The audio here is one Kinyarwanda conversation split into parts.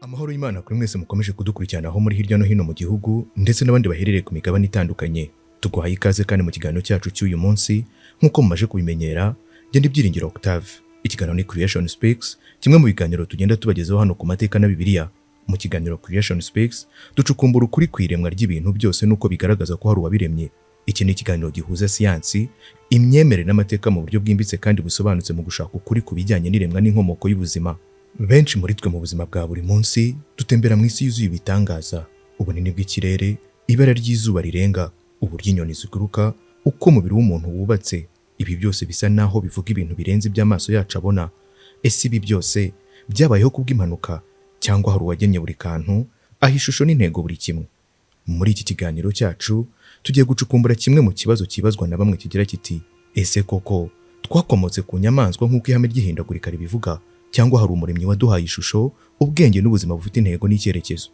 Amahoro y'Imana kuri mwese mukomeje kudukurikirana aho muri hirya no hino mu gihugu ndetse n'abandi baherereye ku migabane itandukanye. Tuguhaye ikaze kandi mu kiganiro cyacu cy'uyu munsi nk'uko mumaje kubimenyera, njye Ndibyiringiro Octave. Ikiganiro ni Creation Speaks, kimwe mu biganiro tugenda tubagezaho hano ku mateka na Bibiliya. Mu kiganiro Creation Speaks ducukumbura ukuri ku iremwa ry'ibintu byose nuko bigaragaza ko hari uwabiremye. Iki ni ikiganiro gihuza siyansi, imyemerere n'amateka mu buryo bwimbitse kandi busobanutse mu gushaka ukuri ku bijyanye n'iremwa n'inkomoko y'ubuzima. Benshi muri twe mu buzima bwa buri munsi dutembera mu isi yuzuye ibitangaza, ubunini bw'ikirere, ibara ry'izuba rirenga, uburyo inyoni ziguruka, uko umubiri w'umuntu wubatse. Ibi byose bisa naho bivuga ibintu birenze iby'amaso yacu abona. Ese ibi byose byabayeho kubw'impanuka cyangwa hari uwagennye buri kantu, aho ishusho n'intego buri kimwe? Muri iki kiganiro cyacu tugiye gucukumbura kimwe mu kibazo kibazwa na bamwe kigira kiti: ese koko twakomotse ku nyamaswa nk'uko ihame ry'ihindagurika ribivuga, cyangwa hari umuremyi waduhaye ishusho, ubwenge n'ubuzima bufite intego n'icyerekezo?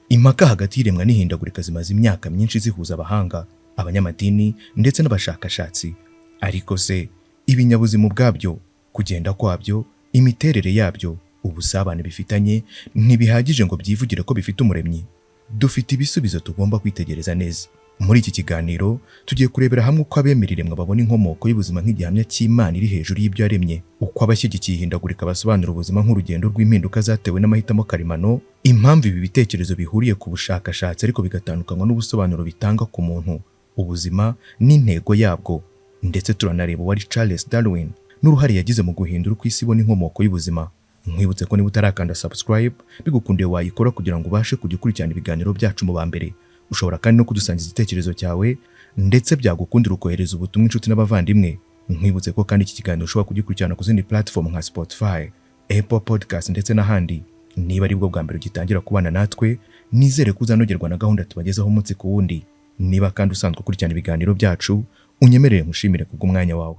Impaka hagati y'iremwa n'ihindagurika zimaze imyaka myinshi zihuza abahanga, abanyamadini ndetse n'abashakashatsi. Ariko se ibinyabuzima ubwabyo, kugenda kwabyo, imiterere yabyo, ubusabane bifitanye, ntibihagije ngo byivugire ko bifite umuremyi? Dufite ibisubizo tugomba kwitegereza neza. Muri iki kiganiro tugiye kurebera hamwe uko abemera iremwa babona inkomoko y'ubuzima nk'igihamya cy'Imana iri hejuru y'ibyo yaremye, uko abashyigikiye ihindagurika basobanura ubuzima nk'urugendo rw'impinduka zatewe n'amahitamo karemano, impamvu ibi bitekerezo bihuriye ku bushakashatsi ariko bigatandukanywa n'ubusobanuro bitanga ku muntu, ubuzima n'intego yabwo. Ndetse turanareba uwari Charles Darwin n'uruhare yagize mu guhindura uko isi ibona inkomoko y'ubuzima. Nkwibutse ko niba utarakanda subscribe, bigukundiye wayikora kugira ngo ubashe kujya ukurikirana ibiganiro byacu mu ba mbere. Ushobora kandi no kudusangiza igitekerezo cyawe, ndetse byagukundira ukohereza ubutumwa inshuti n'abavandimwe. Nkwibutse ko kandi iki kiganiro ushobora kugikurikirana ku zindi platform nka Spotify, Apple Podcast ndetse n'ahandi. Niba ari bwo bwa mbere ugitangira kubana natwe, nizere ko uzanogerwa na gahunda tubagezaho umunsi ku wundi. Niba kandi usanzwe ukurikirana ibiganiro byacu, unyemerere mushimire kubw'umwanya wawe.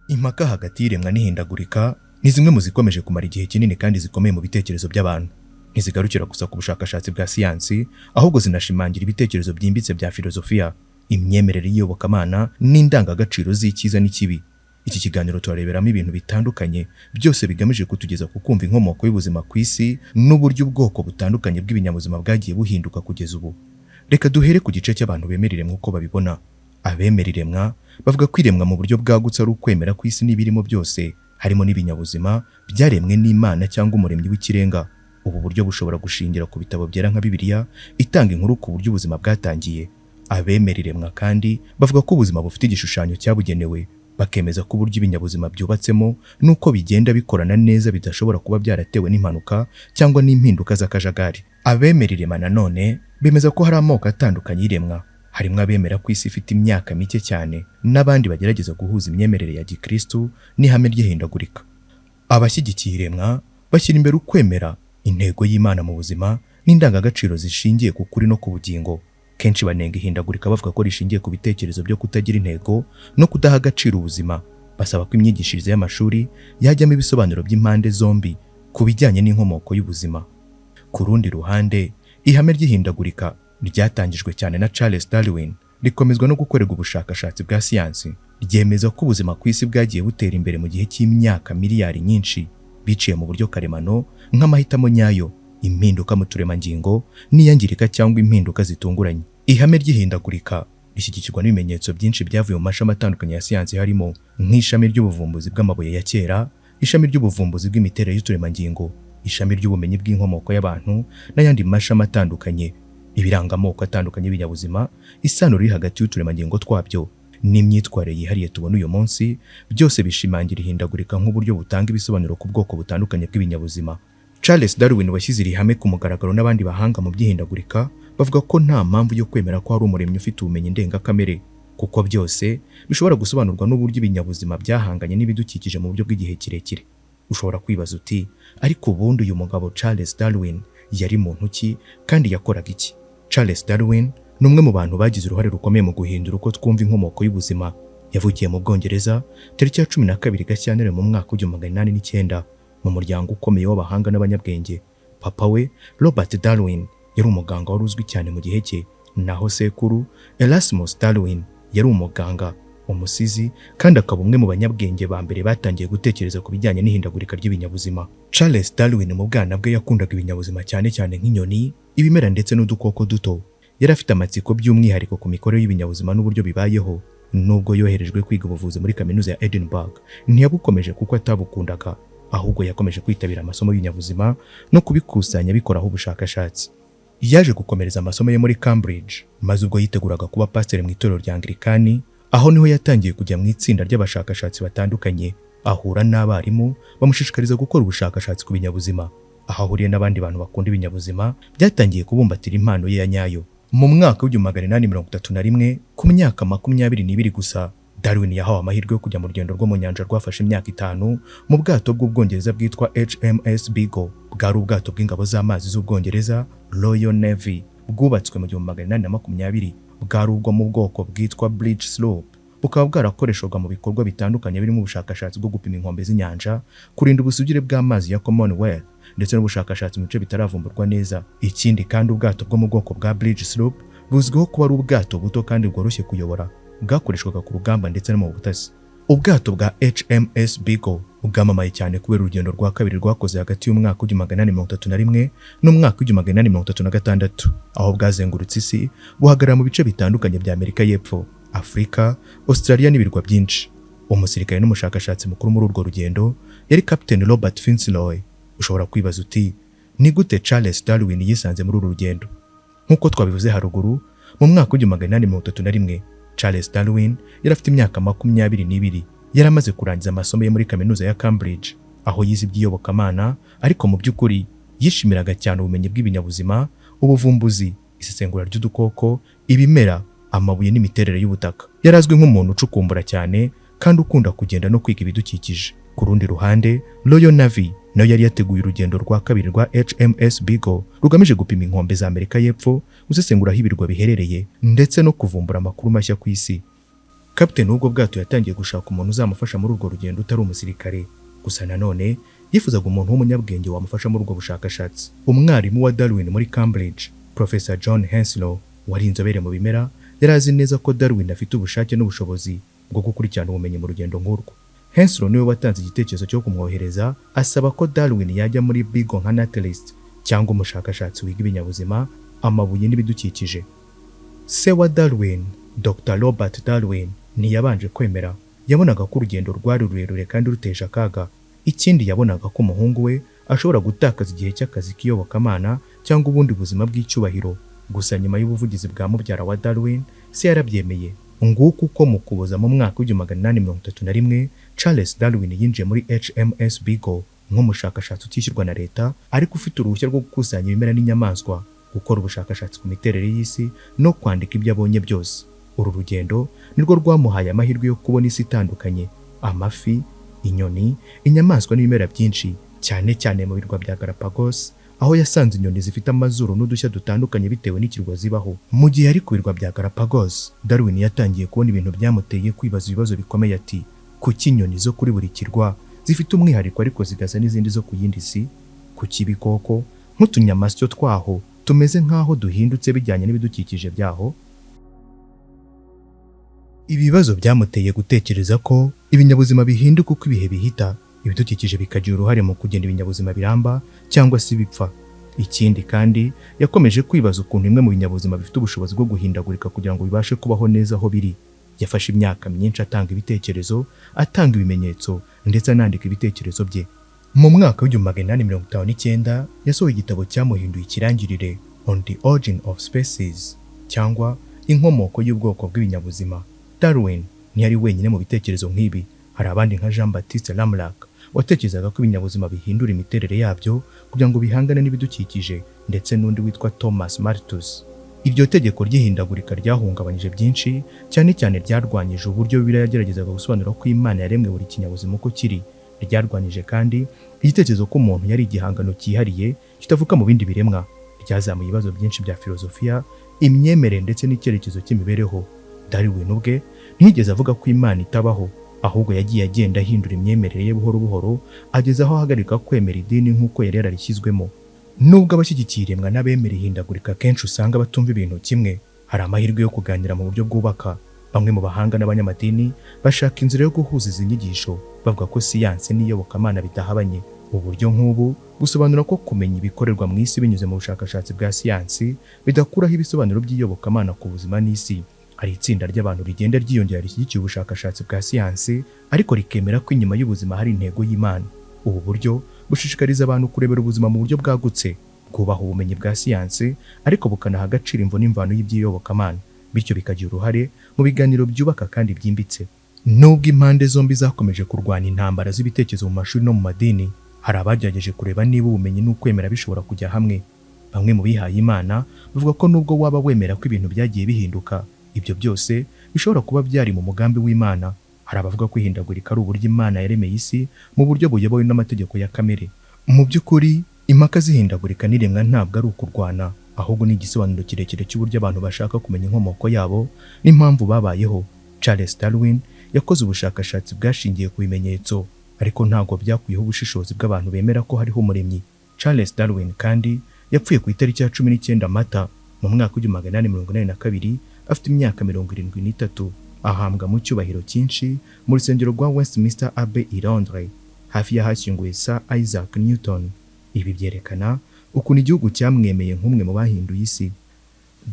Impaka hagati y'iremwa n'ihindagurika ni zimwe mu zikomeje kumara igihe kinini kandi zikomeye mu bitekerezo by'abantu. Ntizigarukira gusa ku bushakashatsi bwa siyansi, ahubwo zinashimangira ibitekerezo byimbitse bya filozofiya, imyemerere y'iyobokamana n'indangagaciro z'icyiza n'ikibi. Iki kiganiro turareberamo ibintu bitandukanye, byose bigamije kutugeza ku kumva inkomoko y'ubuzima ku isi n'uburyo ubwoko butandukanye bw'ibinyabuzima bwagiye buhinduka kugeza ubu. Reka duhere ku gice cy'abantu bemera iremwa uko babibona. Abemera iremwa bavuga ko iremwa mu buryo bwagutse ari ukwemera ku isi n'ibirimo byose, harimo n'ibinyabuzima byaremwe n'Imana cyangwa umuremyi w'ikirenga. Ubu buryo bushobora gushingira ku bitabo byera nka Bibiliya itanga inkuru ku buryo ubuzima bwatangiye. Abemera iremwa kandi bavuga ko ubuzima bufite igishushanyo cyabugenewe, bakemeza ko uburyo ibinyabuzima byubatsemo nuko bigenda bikorana neza bidashobora kuba byaratewe n'impanuka cyangwa n'impinduka z'akajagari. Abemera iremwa nanone bemeza ko hari amoko atandukanye y'iremwa. Harimo abemera ko isi ifite imyaka mike cyane, n'abandi bagerageza guhuza imyemerere ya gikristo n'ihame ry'ihindagurika. Abashyigikiye iremwa bashyira imbere ukwemera, intego y'Imana mu buzima n'indangagaciro zishingiye ku kuri no ku bugingo. Kenshi banenga ihindagurika bavuga ko rishingiye ku bitekerezo byo kutagira intego no kudaha agaciro ubuzima. Basaba ko imyigishirize y'amashuri yajyamo ibisobanuro by'impande zombi ku bijyanye n'inkomoko y'ubuzima. Ku rundi ruhande, ihame ry'ihindagurika ryatangijwe cyane na Charles Darwin, rikomezwa no gukorerwa ubushakashatsi bwa siyansi. Ryemeza ko ubuzima ku isi bwagiye butera imbere mu gihe cy'imyaka miliyari nyinshi, biciye mu buryo karemano nk'amahitamo nyayo, impinduka mu turemangingo n'iyangirika cyangwa impinduka zitunguranye. Ihame ry'ihindagurika rishyigikirwa n'ibimenyetso byinshi byavuye mu mashami atandukanye ya siyansi, harimo nk'ishami ry'ubuvumbuzi bw'amabuye ya kera, ishami ry'ubuvumbuzi bw'imiterere y'uturemangingo, ishami ry'ubumenyi bw'inkomoko y'abantu n'ayandi mashami atandukanye. Ibiranga amoko atandukanye y'ibinyabuzima, isano riri hagati y'uturemangingo twabyo n'imyitwarire yihariye tubona uyu munsi, byose bishimangira ihindagurika nk'uburyo butanga ibisobanuro ku bwoko butandukanye bw'ibinyabuzima. Charles Darwin washyize iri hame ku mugaragaro n'abandi bahanga mu by'ihindagurika bavuga ko nta mpamvu yo kwemera ko hari umuremyi ufite ubumenyi ndengakamere, kuko byose bishobora gusobanurwa n'uburyo ibinyabuzima byahanganye n'ibidukikije mu buryo bw'igihe kirekire. Ushobora kwibaza uti, ariko ubundi uyu mugabo Charles Darwin yari muntu ki kandi yakoraga iki? Charles Darwin ni umwe mu bantu bagize uruhare rukomeye mu guhindura uko twumva inkomoko y'ubuzima. Yavukiye mu Bwongereza tariki ya 12 Gashyantare mu mwaka w'1809 mu muryango ukomeye w'abahanga n'abanyabwenge. Papa we Robert Darwin yari umuganga wari uzwi cyane mu gihe cye, naho sekuru Erasmus Darwin yari umuganga, umusizi kandi akaba umwe mu banyabwenge ba mbere batangiye gutekereza ku bijyanye n'ihindagurika ry'ibinyabuzima. Charles Darwin mu bwana bwe yakundaga ibinyabuzima cyane cyane nk'inyoni, ibimera ndetse n'udukoko duto. Yari afite amatsiko by'umwihariko ku mikorere y'ibinyabuzima n'uburyo bibayeho. Nubwo yoherejwe kwiga ubuvuzi muri kaminuza ya Edinburgh, ntiyabukomeje kuko atabukundaga, ahubwo yakomeje kwitabira amasomo y'ibinyabuzima no kubikusanya bikoraho ubushakashatsi. Yaje gukomereza amasomo ye muri Cambridge, maze ubwo yiteguraga kuba pasiteri mu itorero rya Anglikani, aho niho yatangiye kujya mu itsinda ry'abashakashatsi batandukanye, ahura n'abarimu bamushishikariza gukora ubushakashatsi ku binyabuzima. Aho ahuriye n'abandi bantu bakunda ibinyabuzima, byatangiye kubumbatira impano ye ya nyayo. Mu mwaka w'1831, ku myaka 22 gusa, Darwin yahawe amahirwe yo kujya mu rugendo rwo mu nyanja rwafashe imyaka 5 mu bwato bw'Ubwongereza bwitwa HMS Beagle. Bwari ubwato bw'ingabo z'amazi z'Ubwongereza Royal Navy, bwubatswe mu 1820. Bwari ubwo mu bwoko bwitwa bridge sloop, bukaba bwarakoreshwaga mu bikorwa bitandukanye birimo ubushakashatsi bwo gupima inkombe z'inyanja, kurinda ubusugire bw'amazi ya Commonwealth ndetse n'ubushakashatsi mu bice bitaravumburwa neza. Ikindi kandi ubwato bwo mu bwoko bwa bridge sloop buzwiho kuba ari ubwato buto kandi bworoshye kuyobora, bwakoreshwaga ku rugamba ndetse no mu butasi. Ubwato bwa HMS Beagle bwamamaye cyane kubera urugendo rwa kabiri rwakoze hagati y'umwaka w'1831 n'umwaka w'1836, aho bwazengurutse isi buhagarara mu bice bitandukanye bya Amerika y'Epfo, Afurika, Australia n'ibirwa byinshi. Umusirikare n'umushakashatsi mukuru muri urwo rugendo yari Captain Robert Fitzroy. Ushobora kwibaza uti, ni gute Charles Darwin yisanze muri uru rugendo? Nk'uko twabivuze haruguru, mu mwaka w'1831 Charles Darwin yari afite imyaka 22. Yari amaze kurangiza amasomo ye muri kaminuza ya Cambridge, aho yize iby'iyobokamana, ariko mu by'ukuri yishimiraga cyane ubumenyi bw'ibinyabuzima, ubuvumbuzi, isesengura ry'udukoko, ibimera, amabuye n'imiterere y'ubutaka. Yari azwi nk'umuntu ucukumbura cyane kandi ukunda kugenda no kwiga ibidukikije. Ku rundi ruhande, Royal Navy nayo yari yateguye urugendo rwa kabiri rwa HMS Beagle rugamije gupima inkombe za Amerika y'Epfo, gusesengura aho ibirwa biherereye ndetse no kuvumbura amakuru mashya ku isi. Kapiteni w'ubwo bwato yatangiye gushaka umuntu uzamufasha muri urwo rugendo utari umusirikare, gusa nanone yifuzaga umuntu w'umunyabwenge wamufasha muri ubwo bushakashatsi. Umwarimu wa Darwin muri Cambridge, Professor John Henslow, wari inzobere mu bimera, yari azi neza ko Darwin afite ubushake n'ubushobozi bwo gukurikirana ubumenyi mu rugendo nk'urwo. Henslow niwe watanze igitekerezo cyo kumwohereza, asaba ko Darwin yajya muri Beagle nka naturalist cyangwa umushakashatsi wiga ibinyabuzima, amabuye n'ibidukikije. Se wa Darwin, Dr. Robert Darwin, ntiyabanje kwemera. Yabonaga ko urugendo rwari rurerure kandi ruteje akaga. Ikindi yabonaga ko umuhungu we ashobora gutakaza igihe cy'akazi k'iyobokamana cyangwa ubundi buzima bw'icyubahiro. Gusa nyuma y'ubuvugizi bwa mubyara wa Darwin, se yarabyemeye. Nguko uko mu Kuboza mu mwaka w'1831 Charles Darwin yinjiye muri HMS Beagle nk'umushakashatsi utishyurwa na leta, ariko ufite uruhushya rwo gukusanya ibimera n'inyamaswa, gukora ubushakashatsi ku miterere y'isi no kwandika ibyo abonye byose. Uru rugendo nirwo rwamuhaye amahirwe yo kubona isi itandukanye, amafi, inyoni, inyamaswa n'ibimera byinshi, cyane cyane mu birwa bya Galapagos, aho yasanze inyoni zifite amazuru n'udushya dutandukanye bitewe n'ikirwa zibaho. Mu gihe ari ku birwa bya Galapagos, Darwin yatangiye kubona ibintu byamuteye kwibaza ibibazo bikomeye ati, kuki inyoni zo kuri buri kirwa zifite umwihariko ariko zigasa n'izindi zo ku yindi si? Kuki ibikoko nk'utunyamasyo twaho tumeze nk'aho duhindutse bijyanye n'ibidukikije byaho? Ibibazo byamuteye gutekereza ko ibinyabuzima bihinduka uko ibihe bihita, ibidukikije bikagira uruhare mu kugenda ibinyabuzima biramba cyangwa se bipfa. Ikindi kandi yakomeje kwibaza ukuntu imwe mu binyabuzima bifite ubushobozi bwo guhindagurika kugira ngo bibashe kubaho neza aho biri. Yafashe imyaka myinshi atanga ibitekerezo, atanga ibimenyetso ndetse anandika ibitekerezo bye. Mu mwaka w'1859 yasohoye igitabo cyamuhinduye ikirangirire, On the Origin of Species, cyangwa inkomoko y'ubwoko bw'ibinyabuzima. Darwin ntiyari wenyine mu bitekerezo nk'ibi. Hari abandi nka Jean Baptiste Lamarck watekerezaga ko ibinyabuzima bihindura imiterere yabyo kugira ngo bihangane n'ibidukikije, ndetse n'undi witwa Thomas Malthus. Iryo tegeko ry'ihindagurika ryahungabanyije byinshi, cyane cyane ryarwanyije uburyo Bibiliya yageragezaga gusobanura ko Imana yaremwe buri kinyabuzima uko kiri. ryarwanyije kandi igitekerezo ko umuntu yari igihangano cyihariye kitavuka mu bindi biremwa. Ryazamuye ibibazo byinshi bya filozofiya, imyemerere ndetse n'icyerekezo cy'imibereho. Darwin ubwe ntiyigeze avuga ko Imana itabaho, ahubwo yagiye agenda ahindura imyemerere ye buhoro buhoro ageza aho ahagarika kwemera idini nk'uko yari yararishyizwemo. Nubwo abashyigikiye iremwa n'abemera ihindagurika kenshi usanga batumva ibintu kimwe, hari amahirwe yo kuganira mu buryo bwubaka. Bamwe mu bahanga n'abanyamadini bashaka inzira yo guhuza izi nyigisho, bavuga ko siyansi n'iyobokamana bidahabanye. Uburyo nk'ubu busobanura ko kumenya ibikorerwa mu isi binyuze mu bushakashatsi bwa siyansi bidakuraho ibisobanuro by'iyobokamana ku buzima n'isi. Hari itsinda ry'abantu rigenda ryiyongera rishyigikiye ubushakashatsi bwa siyansi, ariko rikemera ko inyuma y'ubuzima hari intego y'Imana. Ubu buryo bushishikariza abantu kurebera ubuzima mu buryo bwagutse, bwubaha ubumenyi bwa siyansi ariko bukanaha agaciro imvo n'imvano y'iby'iyobokamana, bityo bikagira uruhare mu biganiro byubaka kandi byimbitse. Nubwo impande zombi zakomeje kurwanya intambara z'ibitekerezo mu mashuri no mu madini, hari abagerageje kureba niba ubumenyi n'ukwemera bishobora kujya hamwe. Bamwe mu bihaye Imana bavuga ko nubwo waba wemera ko ibintu byagiye bihinduka, ibyo byose bishobora kuba byari mu mugambi w'Imana. Hari abavuga ko ihindagurika ari uburyo Imana yaremeye isi mu buryo buyobowe n'amategeko ya kamere. Mu by'ukuri, impaka zihindagurika n'iremwa ntabwo ari ukurwana, ahubwo ni igisobanuro kirekire cy'uburyo abantu bashaka kumenya inkomoko yabo n'impamvu babayeho. Charles Darwin yakoze ubushakashatsi bwashingiye ku bimenyetso, ariko ntabwo byakuyeho ubushishozi bw'abantu bemera ko hariho Umuremyi. Charles Darwin kandi yapfuye ku itariki ya 19 Mata mu mwaka w'1882 afite imyaka 73. Ahambwa mu cyubahiro cyinshi mu rusengero rwa Westminster Abbey i Londres, hafi y'ahashyinguye Sir Isaac Newton. Ibi byerekana ukuntu igihugu cyamwemeye nk'umwe mu bahinduye isi.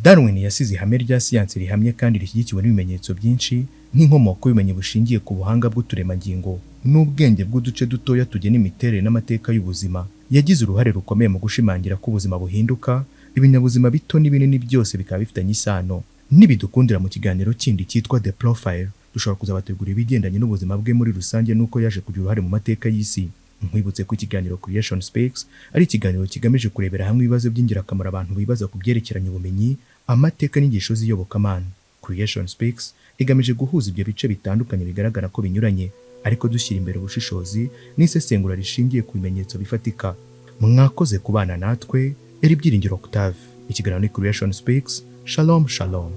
Darwin yasize ihame rya siyansi rihamye kandi rishyigikiwe n'ibimenyetso byinshi, nk'inkomoko y'ubumenyi bushingiye ku buhanga bw'uturemangingo n'ubwenge bw'uduce dutoya tugena imiterere n'amateka y'ubuzima. Yagize uruhare rukomeye mu gushimangira ko ubuzima buhinduka, ibinyabuzima bito n'ibinini byose bikaba bifitanye isano. Nibidukundira mu kiganiro kindi cyitwa The Profile, dushobora kuzabategurira ibigendanye n'ubuzima bwe muri rusange n'uko yaje kugira uruhare mu mateka y'isi. Nkwibutse ko ikiganiro Creation Speaks ari ikiganiro kigamije kurebera hamwe ibibazo by'ingirakamaro abantu bibaza ku byerekeranye ubumenyi, amateka n'inyigisho z'iyobokamana. Creation Speaks igamije guhuza ibyo bice bitandukanye bigaragara ko binyuranye, ariko dushyira imbere ubushishozi n'isesengura rishingiye ku bimenyetso bifatika. Mwakoze kubana natwe, eri byiringiro Octave. Ikiganiro ni Creation Speaks. Shalom, shalom.